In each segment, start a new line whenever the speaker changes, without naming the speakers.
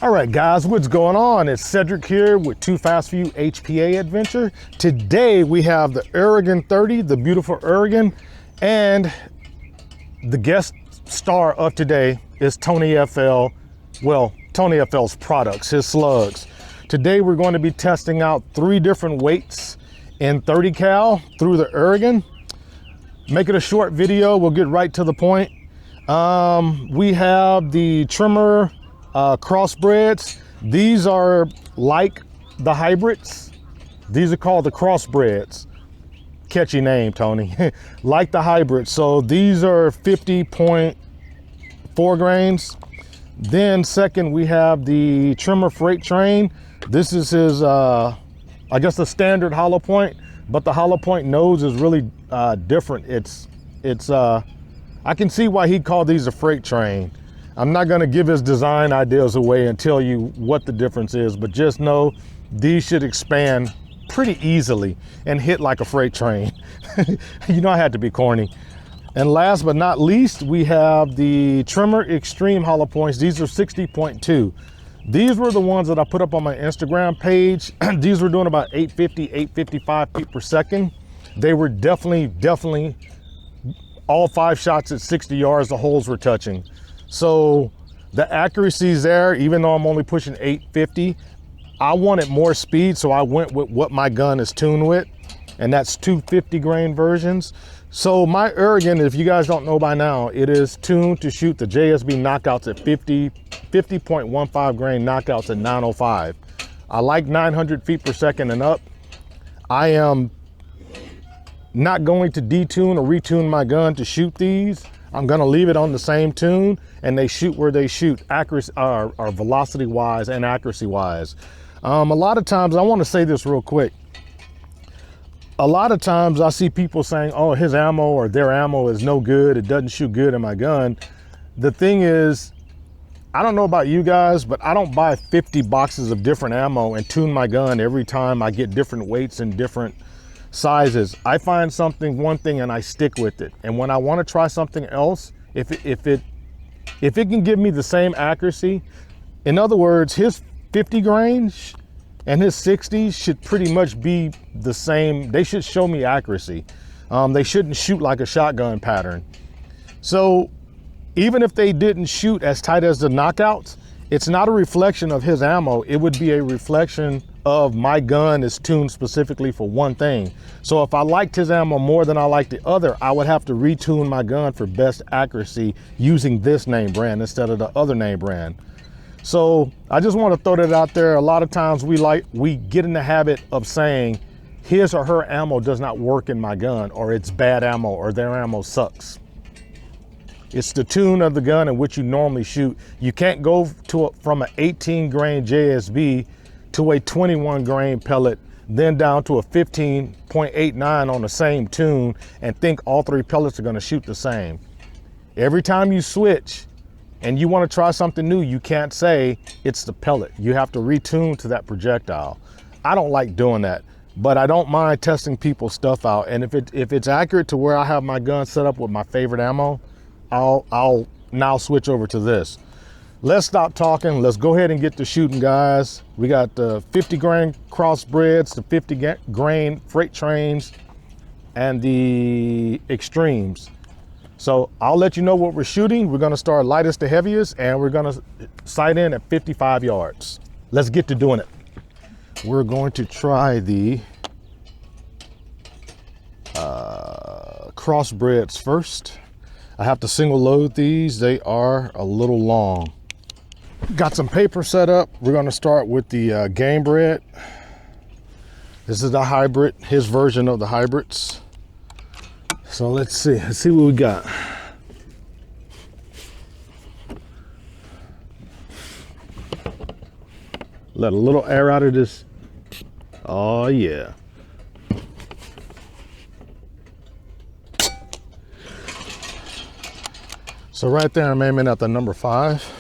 All right, guys, what's going on? It's Cedric here with Too Fast For You H.P.A. Adventure. Today we have the Uragan 30, the beautiful Uragan, and the guest star of today is TONYFL, well, TONYFL's products, his slugs. Today we're going to be testing out 3 different weights in 30 cal through the Uragan. Make it a short video, we'll get right to the point. We have the TREMOR crossbreds. These are like the hybrids. These are called the crossbreds. Catchy name, Tony. Like the hybrids. So these are 50.4 grains. Then second, we have the TREMOR freight train. This is his, I guess, the standard hollow point, but the hollow point nose is really different. I can see why he called these a freight train. I'm not gonna give his design ideas away and tell you what the difference is, but just know these should expand pretty easily and hit like a freight train. You know I had to be corny. And last but not least, we have the TREMOR Extreme hollow points. These are 60.2. These were the ones that I put up on my Instagram page. These were doing about 850, 855 feet per second. They were definitely all 5 shots at 60 yards, the holes were touching. So the accuracy is there, even though I'm only pushing 850. I wanted more speed, so I went with what my gun is tuned with, and that's 250 grain versions. So my Uragan, if you guys don't know by now, it is tuned to shoot the JSB knockouts at 50.15 grain knockouts at 905. I like 900 feet per second and up. I am not going to detune or retune my gun to shoot these. I'm gonna leave it on the same tune, and they shoot where they shoot, accuracy, or velocity wise and accuracy wise. A lot of times, I wanna say this real quick. A lot of times I see people saying, oh, his ammo or their ammo is no good, it doesn't shoot good in my gun. The thing is, I don't know about you guys, but I don't buy 50 boxes of different ammo and tune my gun every time I get different weights and different sizes. I find one thing and I stick with it. And when I want to try something else, if it can give me the same accuracy, in other words, his 50 grains and his 60s should pretty much be the same. They should show me accuracy. They shouldn't shoot like a shotgun pattern. So even if they didn't shoot as tight as the knockouts, it's not a reflection of his ammo. It would be a reflection of my gun is tuned specifically for one thing. So if I liked his ammo more than I liked the other, I would have to retune my gun for best accuracy using this name brand instead of the other name brand. So I just want to throw that out there. A lot of times we get in the habit of saying his or her ammo does not work in my gun, or it's bad ammo, or their ammo sucks. It's the tune of the gun in which you normally shoot. You can't go from an 18 grain JSB to a 21 grain pellet, then down to a 15.89 on the same tune and think all 3 pellets are gonna shoot the same. Every time you switch and you wanna try something new, you can't say it's the pellet. You have to retune to that projectile. I don't like doing that, but I don't mind testing people's stuff out. And if it's accurate to where I have my gun set up with my favorite ammo, I'll now switch over to this. Let's stop talking. Let's go ahead and get to shooting, guys. We got the 50 grain crossbreds, the 50 grain freight trains, and the extremes. So I'll let you know what we're shooting. We're gonna start lightest to heaviest, and we're gonna sight in at 55 yards. Let's get to doing it. We're going to try the crossbreds first. I have to single load these. They are a little long. Got some paper set up. We're going to start with the game bred. This is the hybrid, his version of the hybrids. So let's see what we got. Let a little air out of this. Oh yeah. So right there, I'm aiming at the number 5.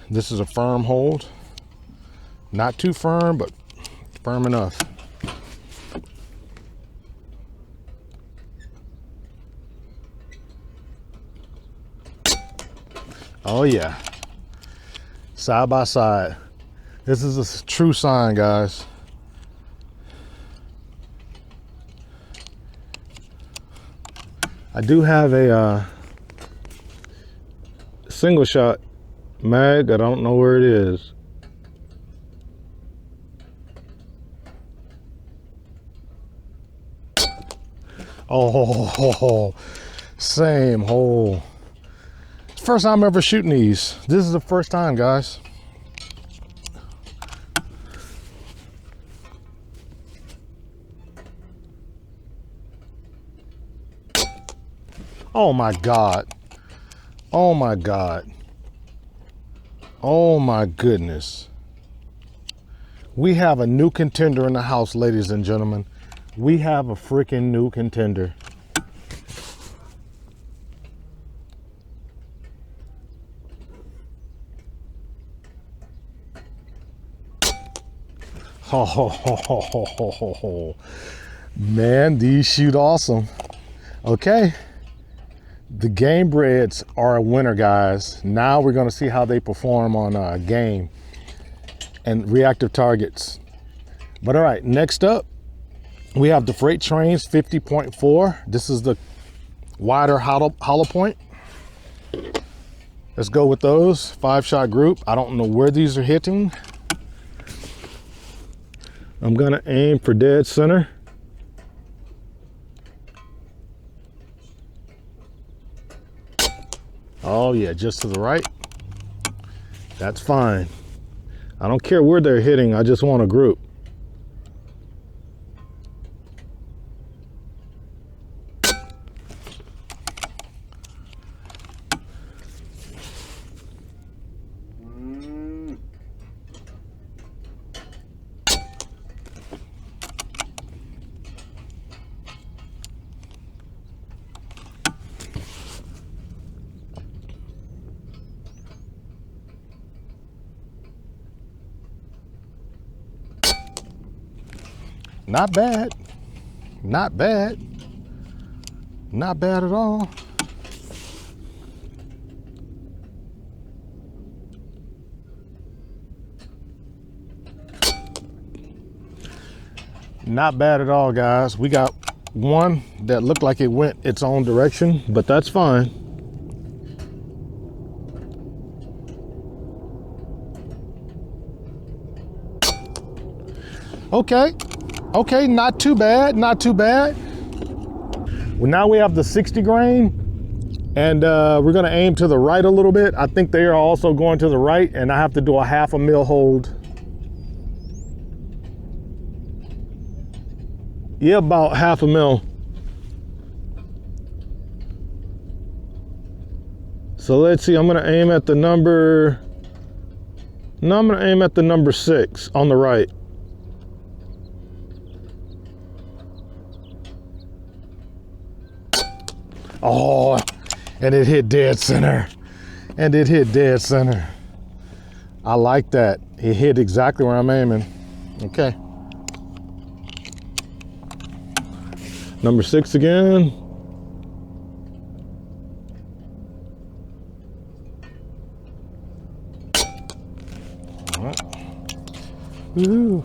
This is a firm hold. Not too firm, but firm enough. Oh yeah. side by side. This is a true sign, guys. I do have a single shot mag. I don't know where it is. Oh, same hole. First time ever shooting these. This is the first time, guys. Oh my God. Oh my God. Oh my goodness. We have a new contender in the house, ladies and gentlemen. We have a freaking new contender. Oh, man, these shoot awesome. Okay. The game breds are a winner, guys. Now we're going to see how they perform on game and reactive targets. But all right, next up, we have the freight trains 50.4. This is the wider hollow point. Let's go with those. 5-shot group. I don't know where these are hitting. I'm going to aim for dead center. Oh yeah, just to the right. That's fine. I don't care where they're hitting. I just want a group. Not bad. Not bad. Not bad at all. Not bad at all, guys. We got one that looked like it went its own direction, but that's fine. Okay. Okay, not too bad, not too bad. Well, now we have the 60 grain, and we're gonna aim to the right a little bit. I think they are also going to the right, and I have to do a 1/2 mil hold. Yeah, about 1/2 mil. So let's see, I'm gonna aim at the number, no, I'm gonna aim at the number 6 on the right. Oh, and it hit dead center. And it hit dead center. I like that. It hit exactly where I'm aiming. Okay. Number 6 again. All right. Woo-hoo.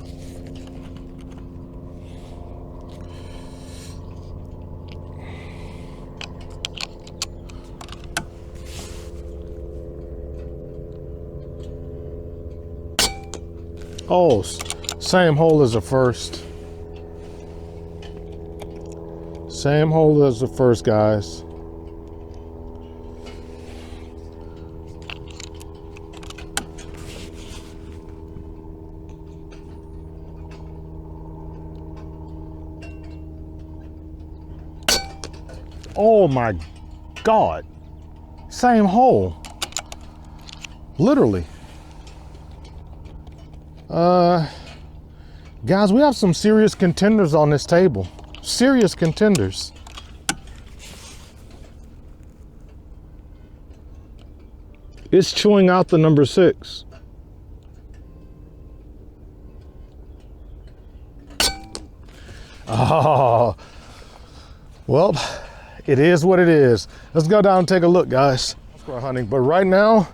Oh, same hole as the first. Same hole as the first, guys. Oh my God. Same hole. Literally. Guys, we have some serious contenders on this table. Serious contenders. It's chewing out the number 6. Oh, well, it is what it is. Let's go down and take a look, guys. Square hunting, but right now,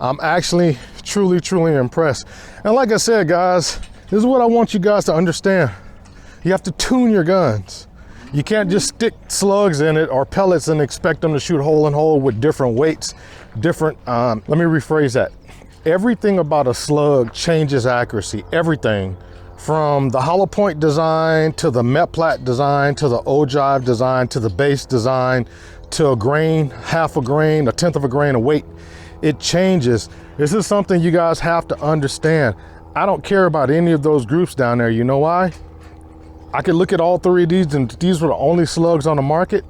I'm actually truly impressed. And like I said, guys, this is what I want you guys to understand. You have to tune your guns. You can't just stick slugs in it or pellets and expect them to shoot hole in hole with different weights, let me rephrase that. Everything about a slug changes accuracy, everything. From the hollow point design, to the met plat design, to the ogive design, to the base design, to a grain, half a grain, a tenth of a grain of weight. It changes. This is something you guys have to understand. I don't care about any of those groups down there. You know why? I could look at all three of these, and these were the only slugs on the market.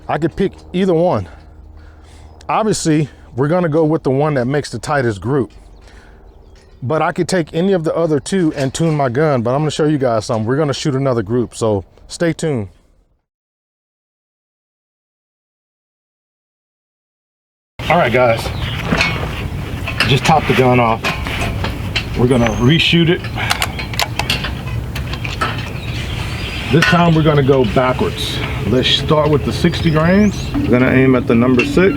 I could pick either one. Obviously, we're gonna go with the one that makes the tightest group. But I could take any of the other two and tune my gun, but I'm gonna show you guys something. We're gonna shoot another group, so stay tuned. All right, guys, just top the gun off. We're gonna reshoot it. This time we're gonna go backwards. Let's start with the 60 grains. We're gonna aim at the number 6.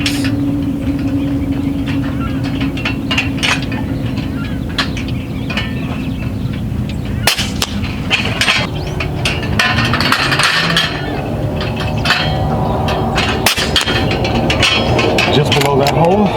Just below that hole.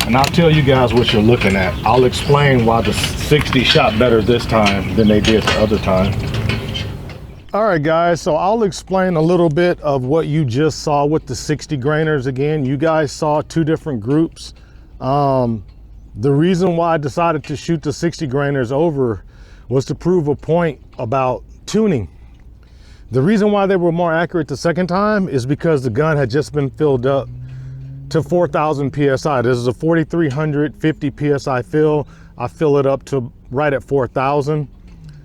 And I'll tell you guys what you're looking at. I'll explain why the 60 shot better this time than they did the other time. All right, guys, so I'll explain a little bit of what you just saw with the 60 grainers again. You guys saw two different groups. The reason why I decided to shoot the 60 grainers over was to prove a point about tuning. The reason why they were more accurate the second time is because the gun had just been filled up to 4,000 PSI. This is a 4,350 PSI fill. I fill it up to right at 4,000.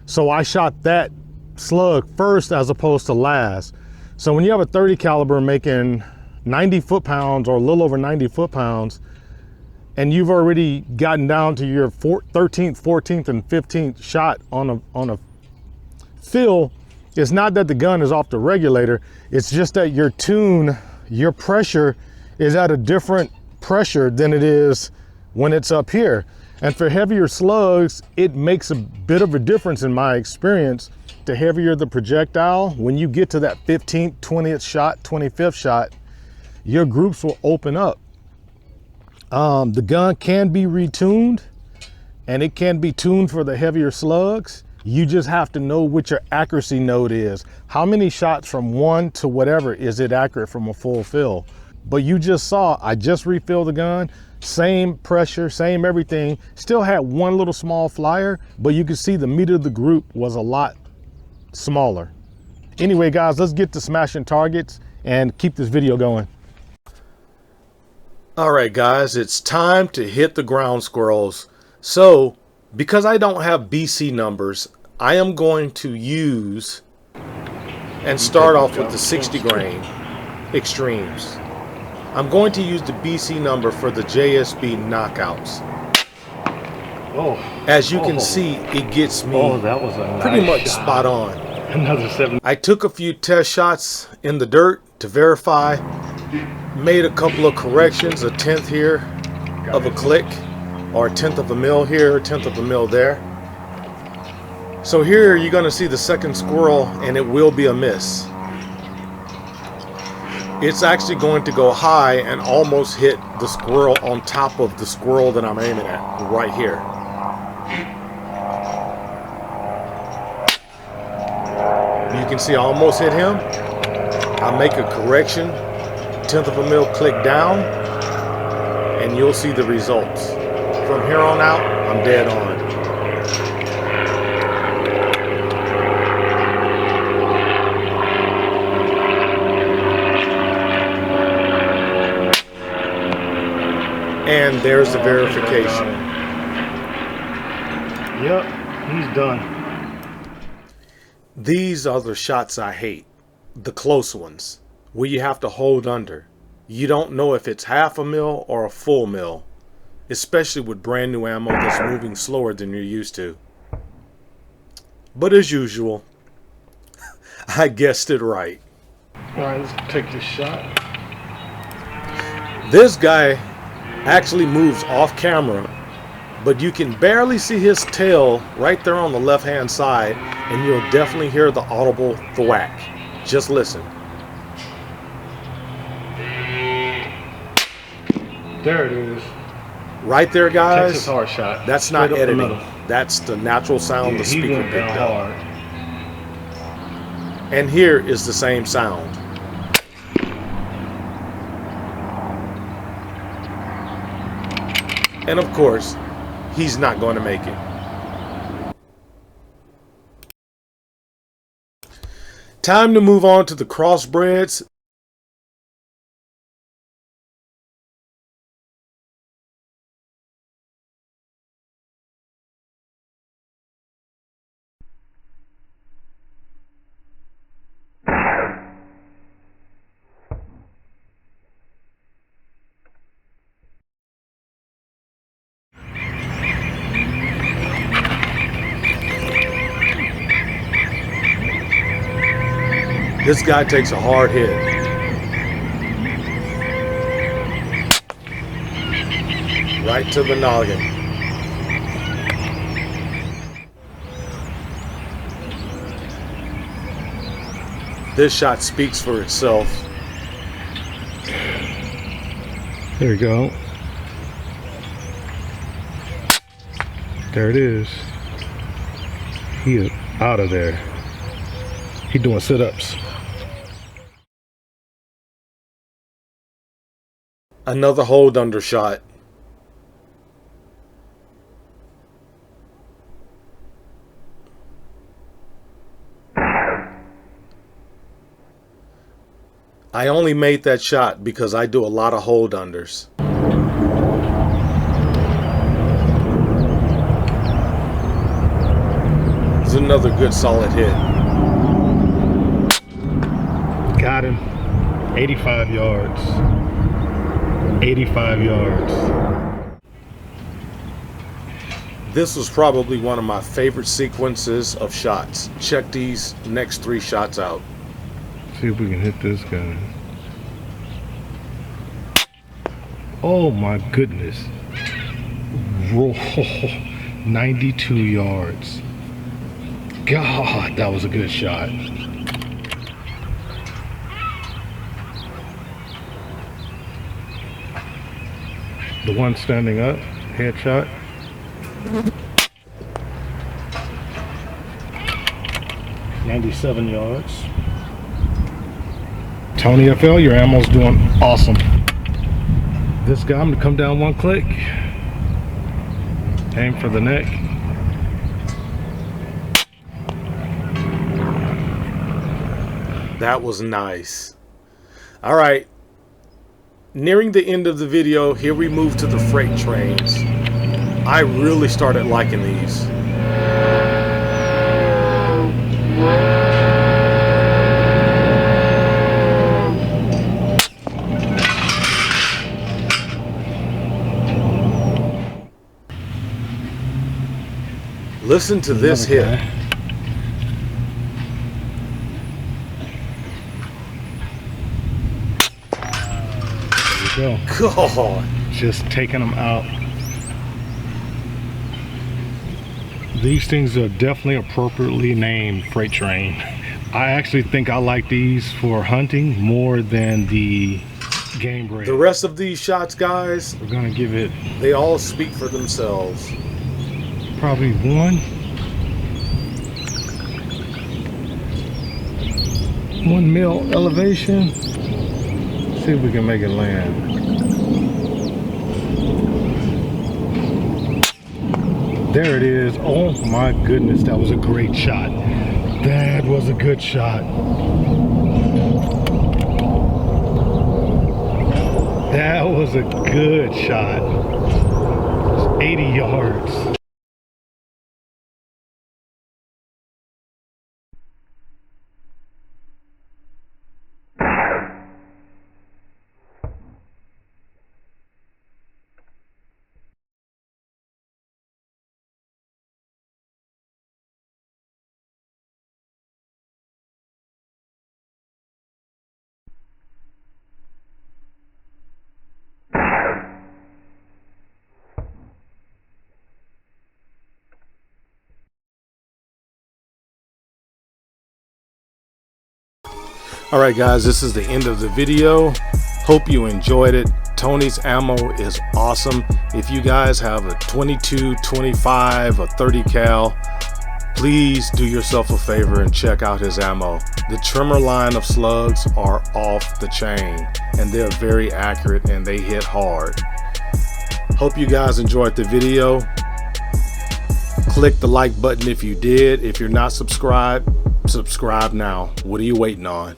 So I shot that slug first as opposed to last. So when you have a 30 caliber making 90 foot-pounds or a little over 90 foot-pounds, and you've already gotten down to your 13th, 14th, and 15th shot on a fill, it's not that the gun is off the regulator, it's just that your tune, your pressure is at a different pressure than it is when it's up here. And for heavier slugs, it makes a bit of a difference in my experience. The heavier the projectile, when you get to that 15th, 20th shot, 25th shot, your groups will open up. The gun can be retuned, and it can be tuned for the heavier slugs. You just have to know what your accuracy node is. How many shots from one to whatever is it accurate from a full fill? But you just saw, I just refilled the gun, same pressure, same everything. Still had one little small flyer, but you can see the meat of the group was a lot smaller. Anyway, guys, let's get to smashing targets and keep this video going. All right, guys, it's time to hit the ground squirrels. So, because I don't have BC numbers, I am going to use and start off with the 60 grain extremes. I'm going to use the BC number for the JSB knockouts. Oh, as you can see, it gets me that was a pretty much shot. Spot on. Another 7. I took a few test shots in the dirt to verify, made a couple of corrections, a 10th here of a click, or a 10th of a mil here, a 10th of a mil there. So here you're going to see the second squirrel, and it will be a miss. It's actually going to go high and almost hit the squirrel on top of the squirrel that I'm aiming at right here. You can see I almost hit him. I make a correction, 10th of a mil click down, and you'll see the results. From here on out, I'm dead on. And there's the verification. Yep, he's done. These are the shots I hate. The close ones, where you have to hold under. You don't know if it's half a mil or a full mil, especially with brand new ammo that's moving slower than you're used to. But as usual, I guessed it right.
Alright, let's take this shot.
This guy actually moves off camera, but you can barely see his tail right there on the left hand side, and you'll definitely hear the audible thwack. Just listen.
There it is.
Right there, guys.
Texas hard shot.
That's not editing. That's the natural sound the speaker picked up.
Hard.
And here is the same sound. And of course, he's not going to make it. Time to move on to the crossbreds. This guy takes a hard hit. Right to the noggin. This shot speaks for itself.
There you go. There it is. He is out of there. He doing sit-ups.
Another hold under shot. I only made that shot because I do a lot of hold unders. It's another good solid hit.
Got him. 85 yards. 85 yards.
This was probably one of my favorite sequences of shots. Check these next 3 shots out.
See if we can hit this guy. Oh my goodness. Roll. 92 yards. God, that was a good shot. The one standing up, headshot. $97 yards. TONYFL, your ammo's doing awesome. This guy, I'm gonna come down 1 click. Aim for the neck.
That was nice. All right. Nearing the end of the video, here we move to the freight trains. I really started liking these. Listen to this hit.
There we go.
God.
Just taking them out. These things are definitely appropriately named freight train. I actually think I like these for hunting more than the game bred.
The rest of these shots, guys,
We're gonna give it,
they all speak for themselves.
probably 1 mil elevation. See if we can make it land. There it is. Oh my goodness, that was a great shot. That was a good shot. That was a good shot. It's 80 yards.
All right, guys, this is the end of the video. Hope you enjoyed it. Tony's ammo is awesome. If you guys have a 22, 25, or 30 cal, please do yourself a favor and check out his ammo. The Tremor line of slugs are off the chain, and they're very accurate and they hit hard. Hope you guys enjoyed the video. Click the like button if you did. If you're not subscribed, subscribe now. What are you waiting on?